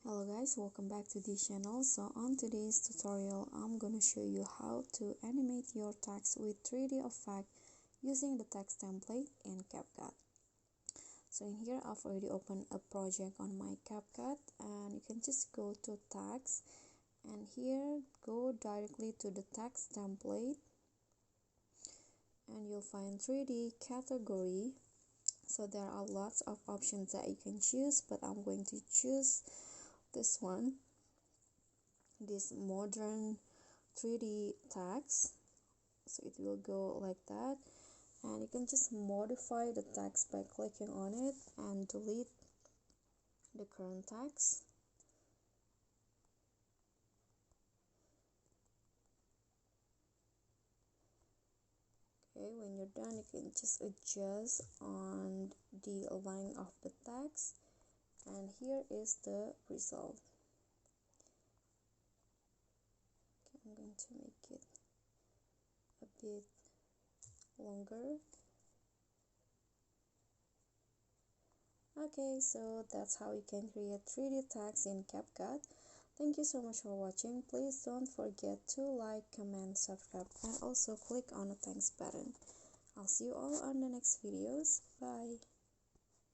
Hello guys, welcome back to this channel. So on today's tutorial I'm gonna show you how to animate your text with 3D effect using the text template in CapCut. So in here I've already opened a project on my CapCut, and you can just go to text, and here go directly to the text template, and you'll find 3D category. So there are lots of options that you can choose, but I'm going to choose this one, this modern 3D text. So it will go like that, and you can just modify the text by clicking on it and delete the current text. Okay, when you're done you can just adjust on the line of the text, and here is the result. Okay, I'm going to make it a bit longer. Okay, so that's how you can create 3D text in CapCut. Thank you so much for watching. Please don't forget to like, comment, subscribe, and also click on the thanks button. I'll see you all on the next videos. Bye.